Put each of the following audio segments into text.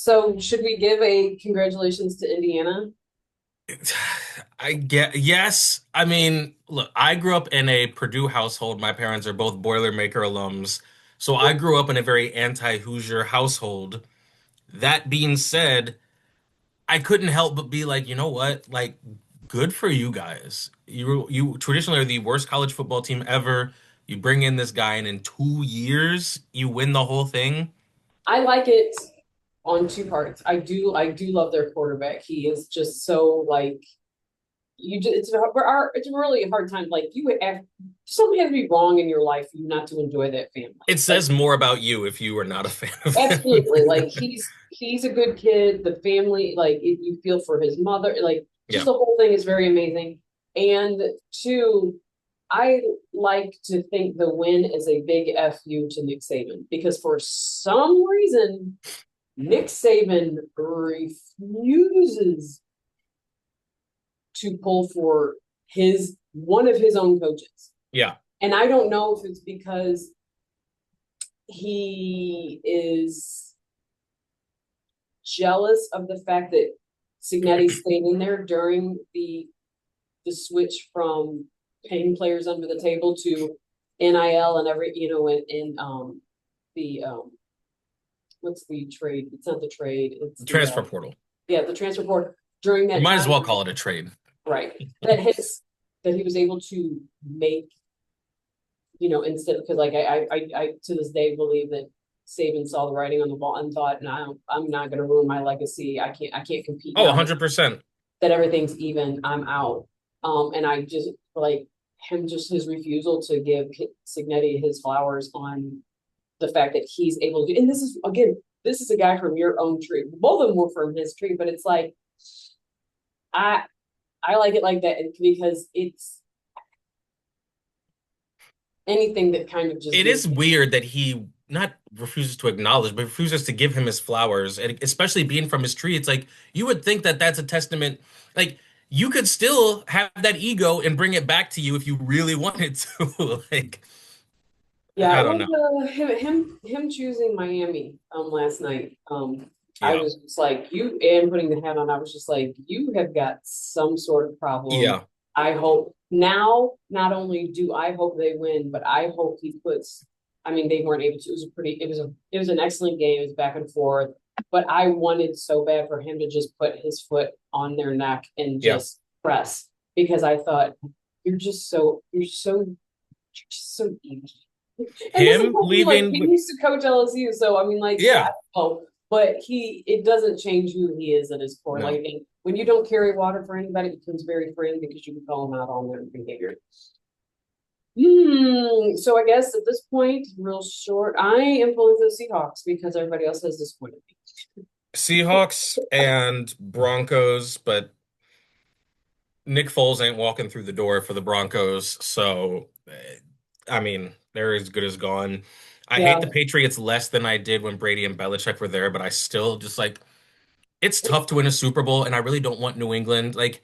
So should we give a congratulations to Indiana? I get yes. I mean, look, I grew up in a Purdue household. My parents are both Boilermaker alums. So I grew up in a very anti-Hoosier household. That being said, I couldn't help but be like, you know what? Like, good for you guys. You traditionally are the worst college football team ever. You bring in this guy, and in 2 years, you win the whole thing. I like it on two parts. I do love their quarterback. He is just so like it's a really hard time. Like you have something has to be wrong in your life for you not to enjoy that family. It Like says more about you if you are not a fan of him. absolutely. Like he's a good kid. The family, like you feel for his mother. Like just Yeah. the whole thing is very amazing. And two, I like to think the win is a big FU to Nick Saban because for some reason Nick Saban refuses to pull for his one of his own coaches. Yeah. And I don't know if it's because he is jealous of the fact that Signetti stayed in there during the switch from paying players under the table to NIL and every the what's the trade? It's not the trade. It's The the transfer portal. yeah the transfer board during You that might as time. well call it a trade. Right. That he was able to make instead because like I to this day believe that Saban saw the writing on the wall and thought, no, I'm not going to ruin my legacy. I can't compete Oh, now 100%. that everything's even. I'm out. And I just like him just his refusal to give Signetti his flowers on the fact that he's able to. And this is again, this is a guy from your own tree. Both of them were from his tree, but it's like I I like it like that because it's anything that kind of just It gives is weird that he not refuses to acknowledge, but refuses to give him his flowers. And especially being from his tree, it's like you would think that that's a testament. Like you could still have that ego and bring it back to you if you really wanted to. Like, yeah, I it don't was know. him choosing Miami last night. I Yeah. was just like you and putting the hat on. I was just like you have got some sort of problem. Yeah. I hope now. Not only do I hope they win, but I hope he puts. I mean, they weren't able to. It was a pretty. It was an excellent game. It was back and forth, but I wanted so bad for him to just put his foot on their neck and Yeah. just press because I thought you're just so evil. And this is Him what leaving he with, used to coach LSU, so I mean, like, yeah, I yeah. don't know, but it doesn't change who he is at his core. No. Like, when you don't carry water for anybody, it becomes very friend because you can call them out on their behavior. So I guess at this point, real short, I am pulling for the Seahawks because everybody else has disappointed Seahawks and Broncos, but Nick Foles ain't walking through the door for the Broncos, so I mean, they're as good as gone. I me. hate Yeah, the Patriots less than I did when Brady and Belichick were there, but I still just like it's tough to win a Super Bowl, and I really don't want New England. Like I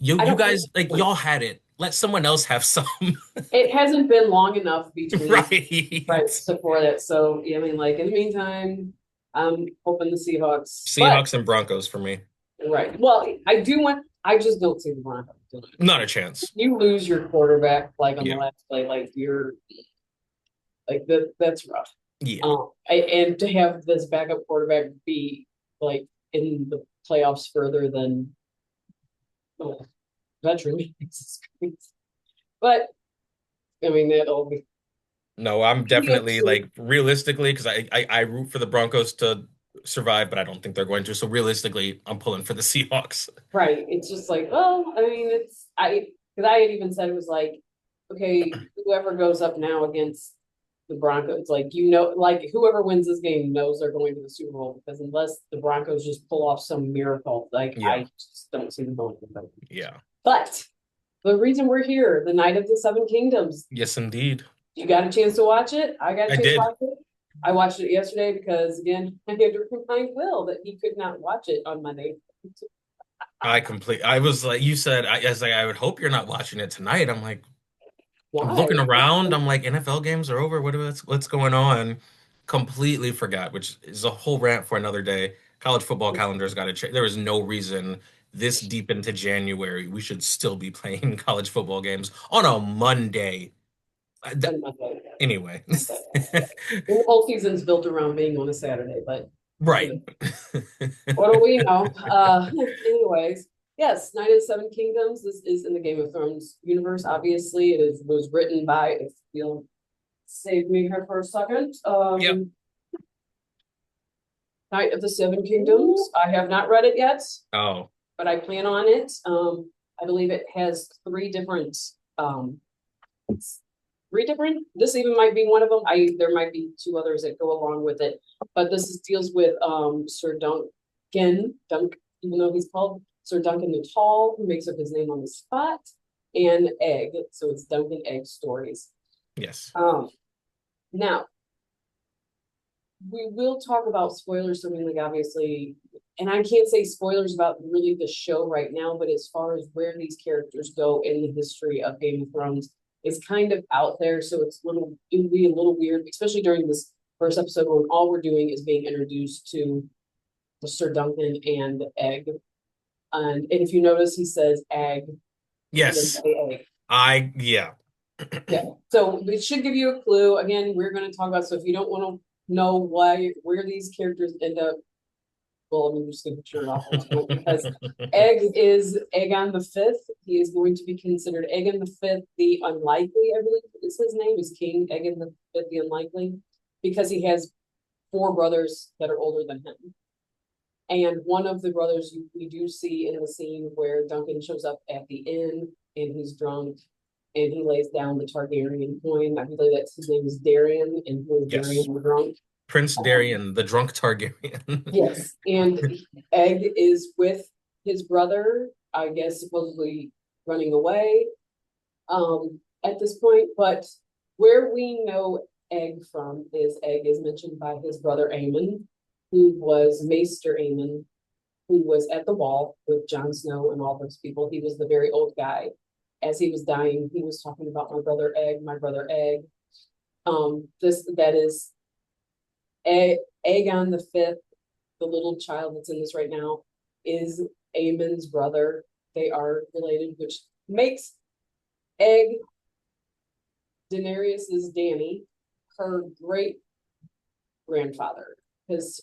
you don't guys, think like y'all had it. Let someone else have some. it hasn't been long enough between right Right. before that. So yeah, I mean, like in the meantime, I'm hoping the Seahawks, but Seahawks and Broncos for me. right. Well, I do want. I just don't see the Broncos doing it. Not a chance. You lose your quarterback like on the Yeah. last play, like you're like that's rough. Yeah. And to have this backup quarterback be like in the playoffs further than oh, veteran, but I mean that'll be No, I'm definitely like realistically because I root for the Broncos to survive, but I don't think they're going to. So realistically, I'm pulling for the Seahawks. right. It's just like, well, I mean, because I had even said it was like, okay, whoever goes up now against the Broncos, like like whoever wins this game knows they're going to the Super Bowl because unless the Broncos just pull off some miracle, like Yeah. I just don't see them going to them. Yeah. But the reason we're here, the Night of the Seven Kingdoms, Yes, indeed. you got a chance to watch it. I got a I chance to did. watch it. I watched it yesterday because again, I had to remind Will that he could not watch it on Monday. I was like, you said, I was like, I would hope you're not watching it tonight. I'm Why? looking around. I'm like, NFL games are over. What's going on? Completely forgot, which is a whole rant for another day. College football calendar's got to change. There is no reason this deep into January we should still be playing college football games on a Monday. On Monday. Anyway. Monday. And the whole season's built around being on a Saturday, but you Right. know, what do we know? Anyways, yes, Knight of the Seven Kingdoms. This is in the Game of Thrones universe. Obviously, was written by, if you'll save me here for a second. Yep. Knight of the Seven Kingdoms. I have not read it yet, Oh, but I plan on it. I believe it has three different. This even might be one of them. There might be two others that go along with it, but deals with Ser Dunk, even though he's called Ser Duncan the Tall, who makes up his name on the spot, and Egg. So it's Duncan Egg stories. yes. Now we will talk about spoilers. So, I mean, like, obviously, and I can't say spoilers about really the show right now, but as far as where these characters go in the history of Game of Thrones, it's kind of out there. So it would be a little weird, especially during this first episode when all we're doing is being introduced to the Ser Duncan and Egg. And if you notice, he says egg. Yes. Egg. Yeah. Yeah. So it should give you a clue. Again, we're going to talk about, so if you don't want to know where these characters end up, well, I'm just going to turn it off because Egg is Aegon the Fifth. He is going to be considered Aegon the Fifth, the Unlikely, I believe is his name, is King Aegon the Fifth, the Unlikely, because he has four brothers that are older than him. And one of the brothers we do see in the scene where Duncan shows up at the inn and he's drunk and he lays down the Targaryen coin. I believe that's his name is Darian, and who is Yes. Darian the drunk. Prince Darian, the drunk Targaryen. Yes, and Egg is with his brother, I guess supposedly running away at this point. But where we know Egg from is Egg is mentioned by his brother Aemon, who was Maester Aemon, who was at the wall with Jon Snow and all those people. He was the very old guy. As he was dying, he was talking about my brother Egg, my brother Egg. That is Aegon the Fifth, the little child that's in this right now, is Aemon's brother. They are related, which makes Egg Daenerys's Dany her great grandfather. Because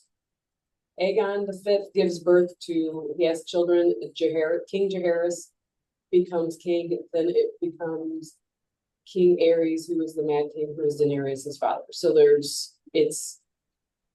Aegon the Fifth gives birth to, he has children. King Jaehaerys becomes king, then it becomes King Aerys, who is the Mad King, who is Daenerys' father. So it's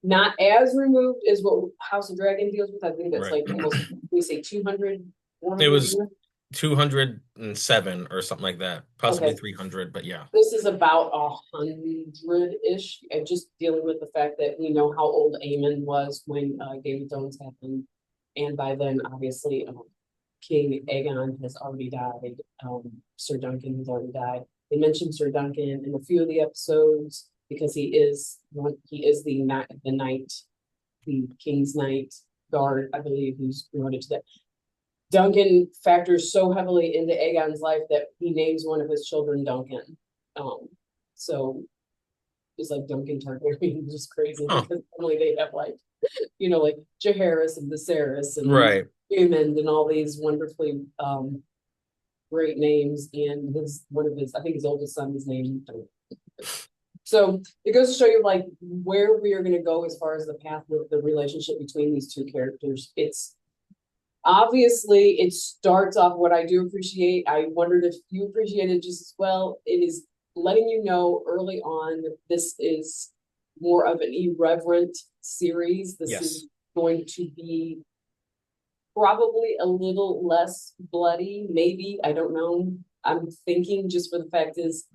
not as removed as what House of Dragon deals with. I think that's Right. like almost, we say 200, 400 It was years. 207 or something like that, possibly Okay. 300, but yeah. This is about 100-ish, and just dealing with the fact that we know how old Aemon was when Game of Thrones happened, and by then, obviously, King Aegon has already died. Ser Duncan has already died. They mentioned Ser Duncan in a few of the episodes because he is the knight, the King's Knight guard, I believe, who's promoted to that. Duncan factors so heavily into Aegon's life that he names one of his children Duncan. So it's like Duncan Targaryen, which is crazy because normally they have like, like Jaehaerys and Viserys and Right. Aemond and all these wonderfully great names. And I think his oldest son is named. So it goes to show you like where we are going to go as far as the path with the relationship between these two characters. It's obviously it starts off what I do appreciate. I wondered if you appreciated just as well. It is letting you know early on that this is more of an irreverent series. This is going to be probably a little less bloody, maybe. I don't know. I'm thinking just for the fact is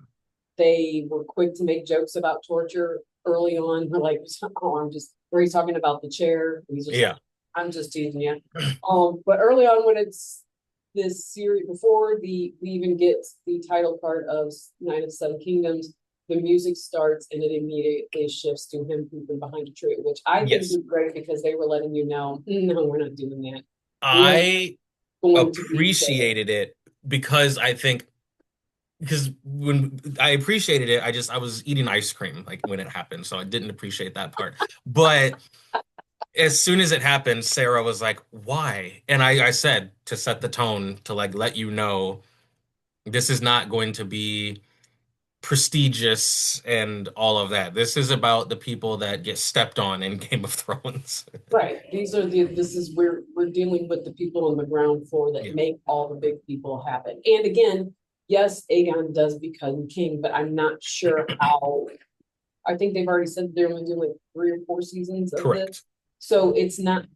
they were quick to make jokes about torture early on. We're like, oh, where he's talking about the chair. He's just like, I'm just teasing you. But early on when it's this series, before we even get the title part of Knight of the Seven Kingdoms, the music starts and it immediately shifts to him peeping behind a tree, which I think is great because they were letting you know, no, we're not doing that. I appreciated it because when I appreciated it, I was eating ice cream like when it happened, so I didn't appreciate that part. But as soon as it happened, Sarah was like, "Why?" And I said to set the tone to like let you know this is not going to be prestigious and all of that. This is about the people that get stepped on in Game of Thrones. Right. This is where we're dealing with the people on the ground floor that Yeah, make all the big people happen. And again, yes, Aegon does become king, but I'm not sure how. I think they've already said they're only doing like 3 or 4 seasons of this. correct. So it's not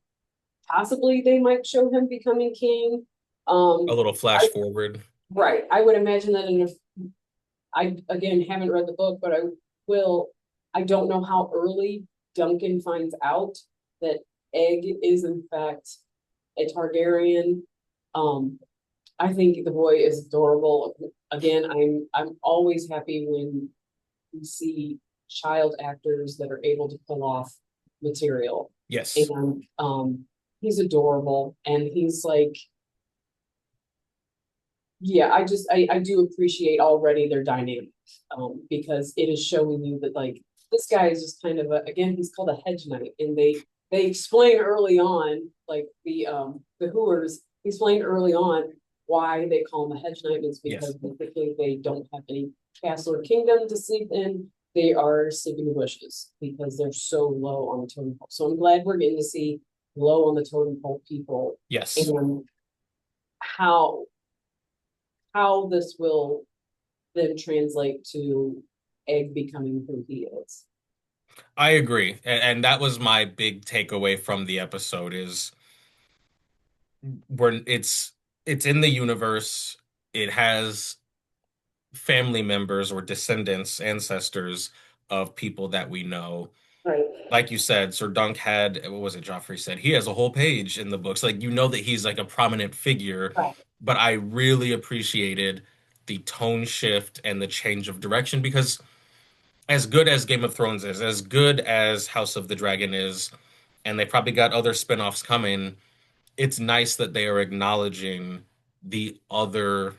possibly they might show him becoming king. A little flash I forward. right. I would imagine that in a I again haven't read the book, but I will. I don't know how early Duncan finds out that Egg is in fact a Targaryen. Um, I think the boy is adorable. Again, I'm always happy when we see child actors that are able to pull off material. Yes. And he's adorable and he's like yeah, I do appreciate already their dynamic, because it is showing you that like this guy is just kind of a again he's called a hedge knight, and they explain early on like the Hooers explain early on why they call him a hedge knight is because Yes. basically they don't have any castle or kingdom to sleep in. They are sleeping in bushes because they're so low on the totem pole. So I'm glad we're getting to see low on the totem pole people Yes. and how this will then translate to Egg becoming who he is. I agree. And that was my big takeaway from the episode is where it's in the universe. It has family members or descendants, ancestors of people that we know. Right. Like you said, Sir Dunk had, what was it, Joffrey said? He has a whole page in the books. Like, you know that he's like a prominent figure, Right. but I really appreciated the tone shift and the change of direction because as good as Game of Thrones is, as good as House of the Dragon is, and they probably got other spin-offs coming, it's nice that they are acknowledging the other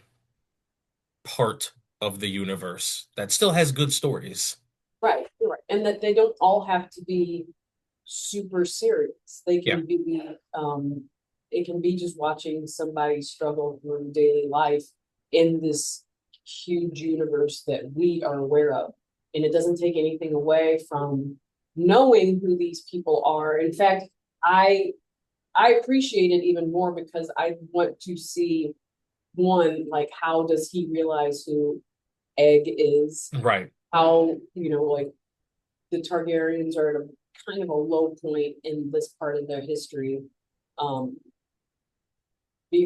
part of the universe that still has good stories. Right. You're right. And that they don't all have to be super serious. They Yeah, can be it can be just watching somebody struggle through daily life in this huge universe that we are aware of. And it doesn't take anything away from knowing who these people are. In fact, I I appreciate it even more because I want to see one, like how does he realize who Egg is? right. How, like the Targaryens are at a kind of a low point in this part of their history. Um,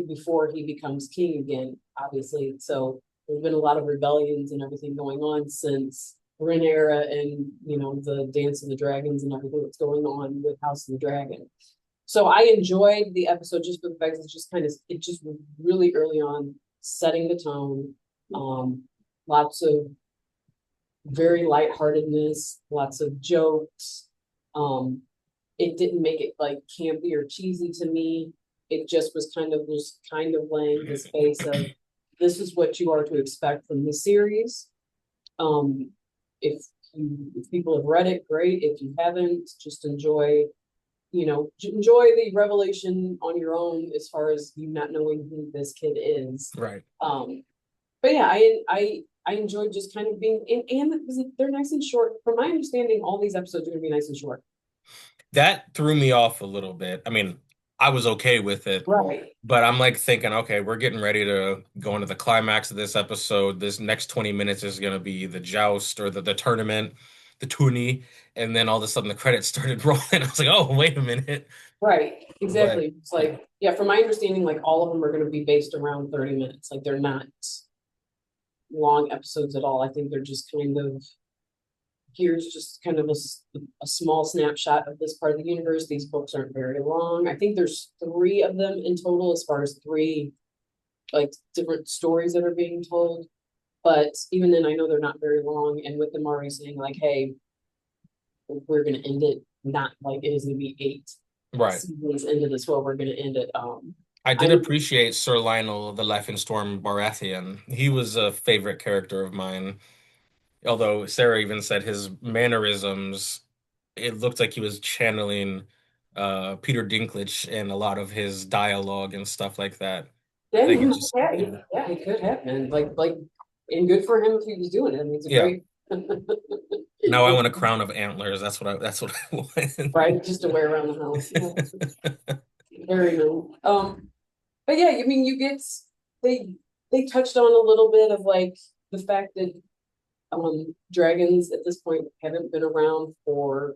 before he becomes king again, obviously. So there's been a lot of rebellions and everything going on since Rhaenyra and the Dance of the Dragons and everything that's going on with House of the Dragon. So I enjoyed the episode just for the fact it's just kind of it just really early on setting the tone. Lots of very lightheartedness, lots of jokes. Um, it didn't make it like campy or cheesy to me. It just was kind of laying the space of this is what you are to expect from the series. Um, if people have read it, great. If you haven't, just enjoy the revelation on your own as far as you not knowing who this kid is. Right. But yeah, I enjoyed just kind of being and they're nice and short. From my understanding, all these episodes are gonna be nice and short. That threw me off a little bit. I mean, I was okay with it, Right. but I'm like thinking, okay, we're getting ready to go into the climax of this episode. This next 20 minutes is going to be the joust or the tournament, the tourney, and then all of a sudden the credits started rolling. I was like, oh, wait a minute. Right. But Exactly. It's like, yeah, from my understanding, like all of them are gonna be based around 30 minutes. Like they're not long episodes at all. I think they're just kind of here's just kind of a small snapshot of this part of the universe. These books aren't very long. I think there's 3 of them in total, as far as 3 like different stories that are being told. But even then, I know they're not very long. And with them already saying like, "Hey, we're going to end it," not like it is going to be 8 right. seasons into this. Well, we're going to end it. I did I'm appreciate Sir Lionel the Laughing Storm Baratheon. He was a favorite character of mine. Although Sarah even said his mannerisms, it looked like he was channeling Peter Dinklage and a lot of his dialogue and stuff like that. I Yeah, think it's just yeah, yeah. yeah, it could happen. And good for him if he was doing it. I mean, it's a Yeah. great, Now I want a crown of antlers. That's what I want. right? Just to wear around the house. Yeah, very nice. But yeah, I mean, they they touched on a little bit of like the fact that dragons at this point haven't been around for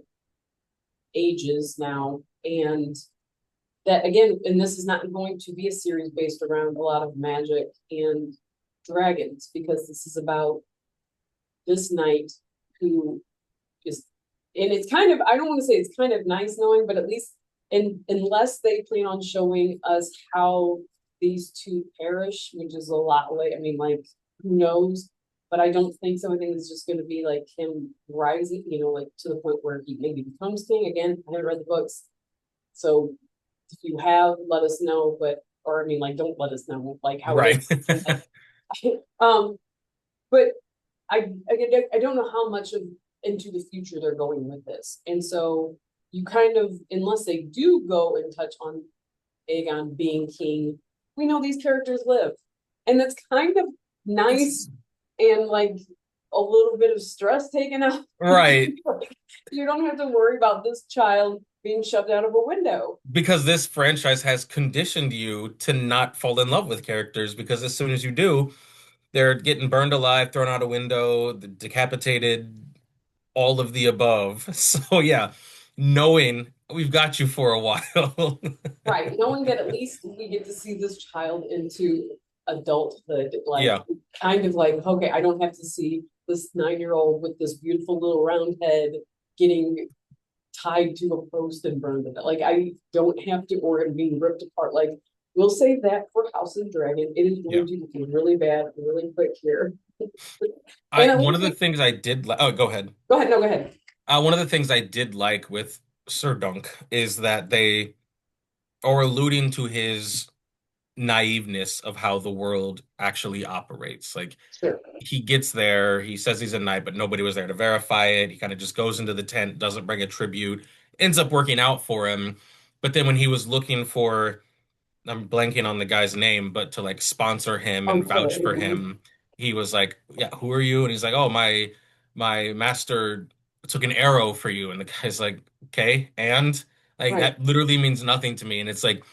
ages now, and that again, and this is not going to be a series based around a lot of magic and dragons because this is about this knight who is, and it's kind of, I don't want to say it's kind of nice knowing, but at least unless they plan on showing us how these two perish, which is a lot late. I mean, like, who knows? But I don't think so. I think it's just going to be like him rising, like to the point where he maybe becomes king. Again, I haven't read the books. So if you have, let us know. But, or I mean, like, don't let us know, like, how it Right. is. um, but I don't know how much of into the future they're going with this. And so you kind of, unless they do go and touch on Aegon being king, we know these characters live. And that's kind of It's nice and like a little bit of stress taken out. right. Like, you don't have to worry about this child being shoved out of a window. Because this franchise has conditioned you to not fall in love with characters because as soon as you do, they're getting burned alive, thrown out a window, decapitated, all of the above. So yeah, knowing we've got you for a while. Right. Knowing that at least we get to see this child into adulthood, like Yeah, kind of like, okay, I don't have to see this 9 year old with this beautiful little round head getting tied to a post and burned to death. Like I don't have to, or being ripped apart. Like we'll save that for House of Dragon. It is yeah. going to be really bad, really quick here. I And at one of least, the things I did like, oh, go ahead. go ahead. No, go ahead. One of the things I did like with Sir Dunk is that they are alluding to his naiveness of how the world actually operates. Like Sure. he gets there, he says he's a knight, but nobody was there to verify it. He kind of just goes into the tent, doesn't bring a tribute, ends up working out for him. But then when he was looking for, I'm blanking on the guy's name, but to like sponsor him Oh, and sure. vouch for him, he was like, "Yeah, who are you?" And he's like, "Oh, my master took an arrow for you." And the guy's like, "Okay, and like Right. that literally means nothing to me." And it's like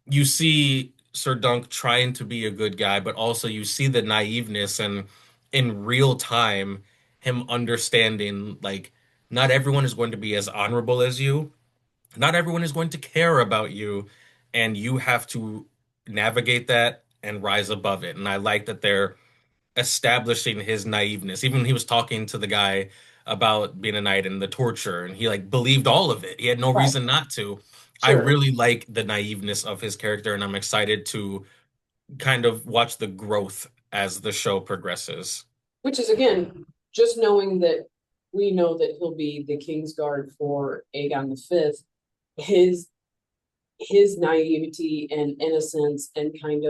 you see Sir Dunk trying to be a good guy, but also you see the naiveness and in real time him understanding like not everyone is going to be as honorable as you. Not everyone is going to care about you, and you have to navigate that and rise above it. And I like that they're establishing his naiveness. Even when he was talking to the guy about being a knight and the torture, and he like believed all of it. He had no Right. reason not to. I Sure. really like the naiveness of his character, and I'm excited to kind of watch the growth as the show progresses. Which is again, just knowing that we know that he'll be the King's Guard for Aegon the Fifth, his his naivety and innocence and kind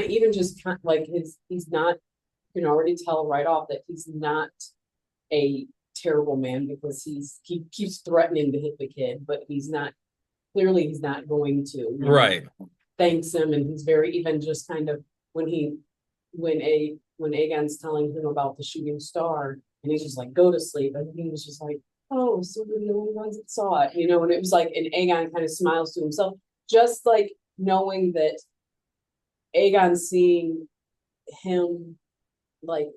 even just like he's not, you can already tell right off that he's not a terrible man because he keeps threatening to hit the kid, but he's not, clearly he's not going to, Right. thanks him, and he's very even just kind of when he when Aegon's telling him about the shooting star, and he's just like, go to sleep, and he was just like, oh, so we're the only ones that saw it, and it was like, and Aegon kind of smiles to himself, just like knowing that Aegon seeing him like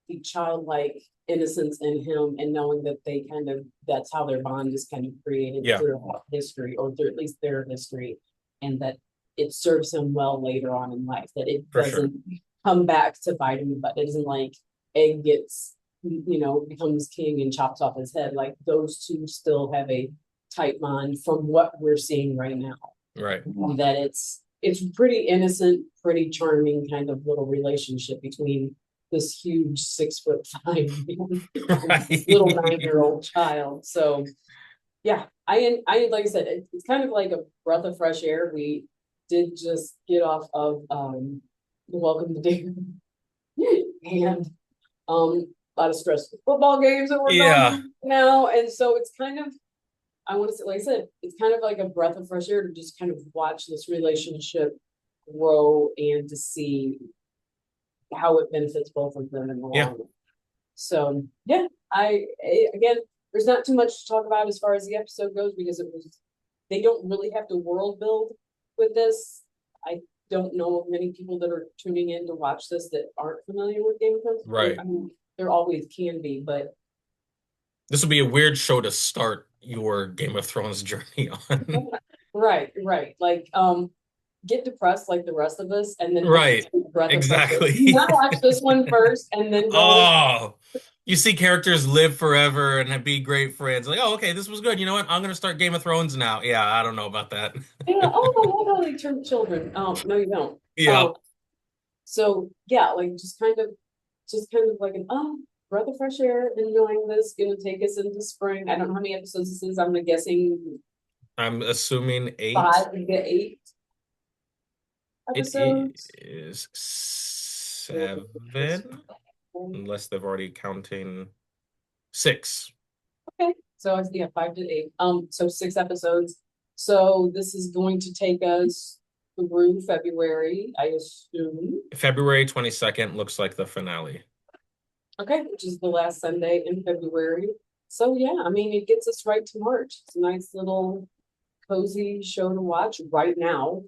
the childlike innocence in him and knowing that they kind of, that's how their bond is kind of created Yeah, through history, or through at least their history, and that it serves him well later on in life, that it for sure. doesn't come back to bite him, but it isn't like Egg gets, becomes king and chops off his head. Like those two still have a tight bond from what we're seeing right now, Right. that it's pretty innocent, pretty charming kind of little relationship between this huge 6'5" man and this little Right. 9 year old child. So yeah, I like I said, it's kind of like a breath of fresh air. We did just get off of the Welcome to Dare and a lot of stressful football games that we're going Yeah. on now, and so it's kind of, I want to say, like I said, it's kind of like a breath of fresh air to just kind of watch this relationship grow and to see how it benefits both of them in the Yeah, long run. So yeah, again, there's not too much to talk about as far as the episode goes because they don't really have to world build with this. I don't know of many people that are tuning in to watch this that aren't familiar with Game of Thrones. right. I mean, there always can be, but This would be a weird show to start your Game of Thrones journey on. right. Like, get depressed like the rest of us, and then have Right. a breath of fresh air. Do Exactly. not watch this one first, and then go. Oh, you see characters live forever and be great friends. Like, oh, okay, this was good. You know what? I'm gonna start Game of Thrones now. Yeah, I don't know about that. Yeah. Oh, I love how they turn children. No, you don't. Yeah, So yeah, like just kind of like an breath of fresh air, enjoying this, gonna take us into spring. I don't know how many episodes this is. I'm guessing I'm assuming eight. 5 to 8 It episodes. is seven, unless they've already counting six. Okay, so it's yeah, 5 to 8. So 6 episodes. So this is going to take us through February, I assume. February 22nd looks like the finale. Okay, which is the last Sunday in February. So yeah, I mean, it gets us right to March. It's a nice little cozy show to watch right now.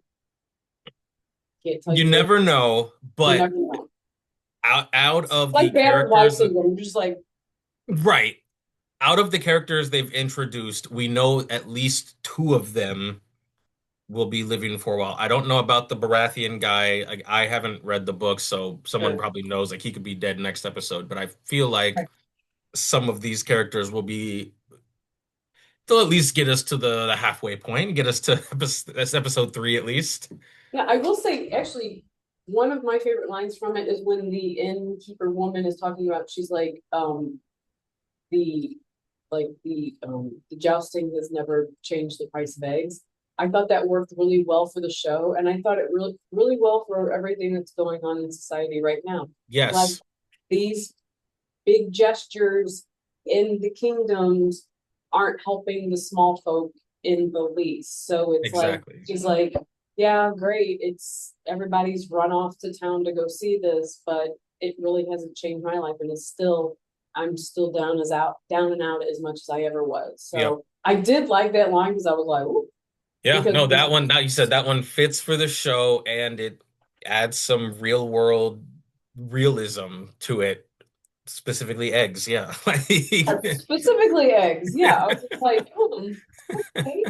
Can't tell You you what never know, you but never know. out of the Like bad wife characters, syndrome. Just like right, out of the characters they've introduced, we know at least two of them will be living for a while. I don't know about the Baratheon guy. I haven't read the book, so someone probably knows. Like he could be dead next episode, but I feel like some of these characters will be. They'll at least get us to the halfway point, get us to episode three at least. yeah, I will say actually one of my favorite lines from it is when the innkeeper woman is talking about she's like, the the jousting has never changed the price of eggs. I thought that worked really well for the show, and I thought it really well for everything that's going on in society right now. Like Yes, these big gestures in the kingdoms aren't helping the small folk in the least. So it's like exactly. she's like, yeah, great. It's everybody's run off to town to go see this, but it really hasn't changed my life, and it's still I'm still down and out as much as I ever was. Yep. So I did like that line because I was like, ooh, Yeah, because no, that one, that you said that one fits for the show and it adds some real world realism to it, specifically eggs. Yeah. specifically eggs. Yeah, I was just like, okay.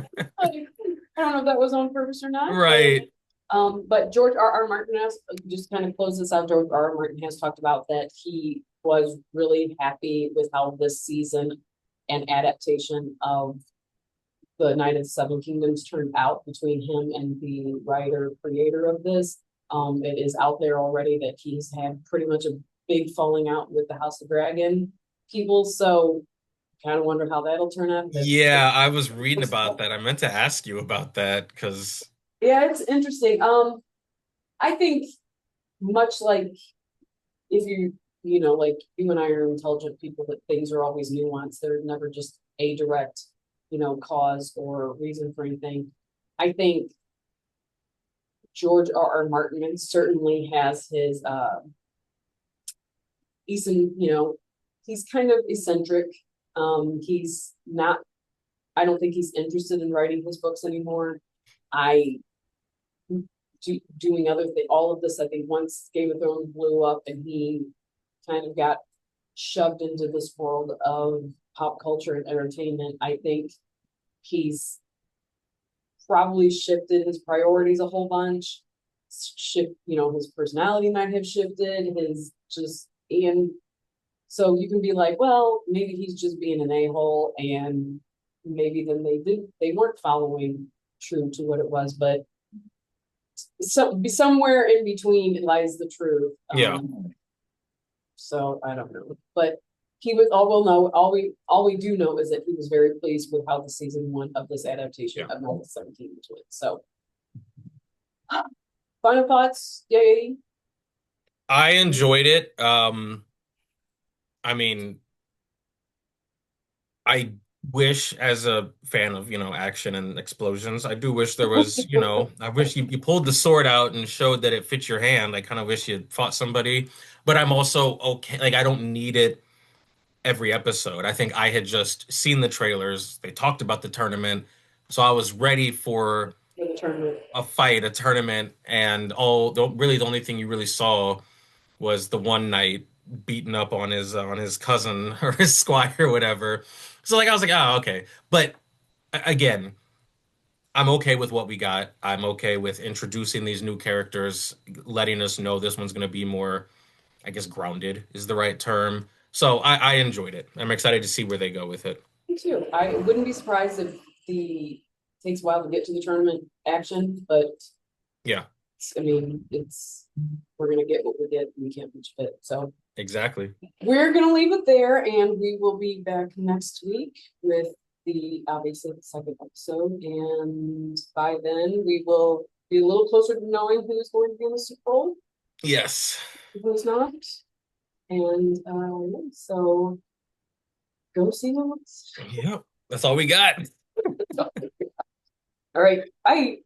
Like, I don't know if that was on purpose or not, Right. but George R. R. Martin has just kind of close this out. George R. R. Martin has talked about that he was really happy with how this season and adaptation of the Night of the Seven Kingdoms turned out between him and the writer creator of this. It is out there already that he's had pretty much a big falling out with the House of Dragon people. So kind of wonder how that'll turn out. Yeah, I was reading about that. I meant to ask you about that because, Yeah, it's interesting. I think much like if like you and I are intelligent people, that things are always nuanced. They're never just a direct, cause or reason for anything. I think George R. R. Martin certainly has his he's kind of eccentric. He's not I don't think he's interested in writing his books anymore. I doing other thing all of this, I think once Game of Thrones blew up and he kind of got shoved into this world of pop culture and entertainment, I think he's probably shifted his priorities a whole bunch. His personality might have shifted, his just and so you can be like, well, maybe he's just being an a-hole, and maybe then they weren't following true to what it was, but somewhere in between lies the truth. yeah, So I don't know, but he was all we'll know. All we do know is that he was very pleased with how the season one of this adaptation yeah. of Novel 17 went. So final thoughts, yay. I enjoyed it. I mean, I wish, as a fan of, action and explosions, I do wish there was, I wish you pulled the sword out and showed that it fits your hand. I kind of wish you fought somebody, but I'm also okay. Like, I don't need it every episode. I think I had just seen the trailers. They talked about the tournament. So I was ready for For the tournament. a fight, a tournament, and really the only thing you really saw was the one night beating up on his cousin or his squire or whatever. So like I was like, oh, okay. But again, I'm okay with what we got. I'm okay with introducing these new characters, letting us know this one's going to be more, I guess, grounded is the right term. So I enjoyed it. I'm excited to see where they go with it. Me too. I wouldn't be surprised if the takes a while to get to the tournament action, but Yeah, I mean, we're gonna get what we get. We can't reach fit. So exactly. we're gonna leave it there, and we will be back next week with the obviously the second episode. And by then, we will be a little closer to knowing who's going to be in the Super Bowl, Yes. who's not. And so go see them. Yep. That's all we got. All right, bye.